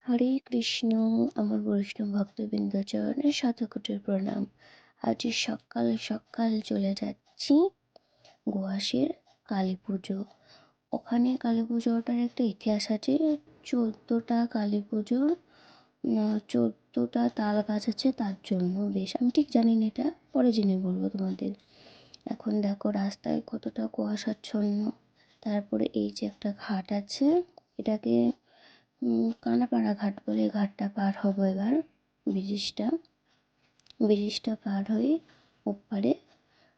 হরে কৃষ্ণ। আমার বৈষ্ণব ভক্তবৃন্দ চরণে শতকোটি প্রণাম। আজ সকাল সকাল চলে যাচ্ছি গোয়াসের কালী পুজো। ওখানে কালী পুজোটার একটা ইতিহাস আছে। 14টা কালী পুজোর 14টা তাল গাছ আছে, তার জন্য বেশ আমি ঠিক জানি না, এটা পরে জেনে বলবো তোমাদের। এখন দেখো রাস্তায় কতটা কুয়াশাচ্ছন্ন। তারপরে এই যে একটা ঘাট আছে, এটাকে কানাপাড়া ঘাট বলে। ঘাটটা পার হবো এবার। ব্রিজটা ব্রিজটা পার হয়ে ওপারে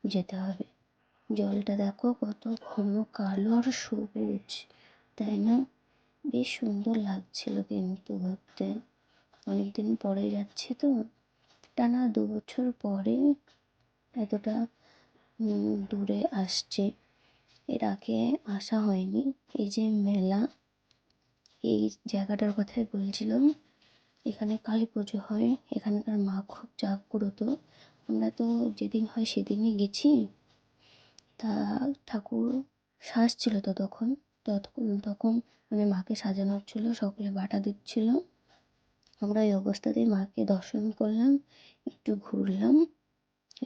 যেতে হবে। জলটা দেখো কত ঘন কালো আর সবুজ, তাই না? বেশ সুন্দর লাগছিল কিন্তু ঘুরতে। অনেকদিন পরে যাচ্ছি তো, টানা 2 বছর পরে এতটা দূরে আসছে। এর আগে আসা হয়নি। এই যে মেলা, এই জায়গাটার কথাই বলছিলাম। এখানে কালী পুজো হয়, এখানকার মা খুব জাগ্রত। আমরা তো যেদিন হয় সেদিনই গেছি। তা ঠাকুর সাজছিল তো তখন তখন মানে মাকে সাজানো হচ্ছিল, সকলে বাটা দিচ্ছিল। আমরা এই অবস্থাতেই মাকে দর্শন করলাম, একটু ঘুরলাম,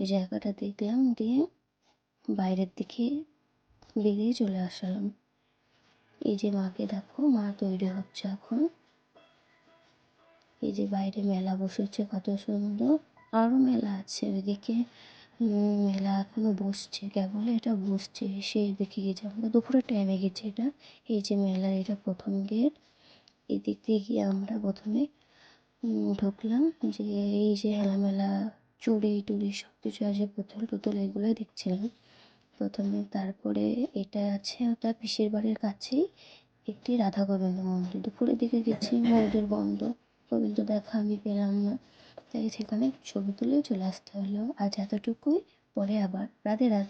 এই জায়গাটা দেখলাম, দিয়ে বাইরের দিকে বেরিয়ে চলে আসলাম। এই যে মাকে দেখো, মা তৈরি হচ্ছে এখন। এই যে বাইরে মেলা বসেছে কত সুন্দর। আরও মেলা আছে ওইদিকে। মেলা এখনো বসছে, কেবল এটা বসছে। সেই দিকে গেছি আমরা, দুপুরের টাইমে গেছি এটা। এই যে মেলা, এটা প্রথম গেট। এদিক দিয়ে গিয়ে আমরা প্রথমে ঢুকলাম। যে এই যে হেলামেলা চুড়ি টুড়ি সব কিছু আছে, পুতুল টুতুল এগুলো দেখছিলাম প্রথমে। তারপরে এটা আছে, ওটা পিসির বাড়ির কাছেই একটি রাধা গোবিন্দ মন্দির। দুপুরের দিকে গেছি, মন্দির বন্ধ, গোবিন্দ দেখা আমি পেলাম না, তাই সেখানে ছবি তুলে চলে আসতে হলো। আজ এতটুকুই, পরে আবার রাধে রাধে।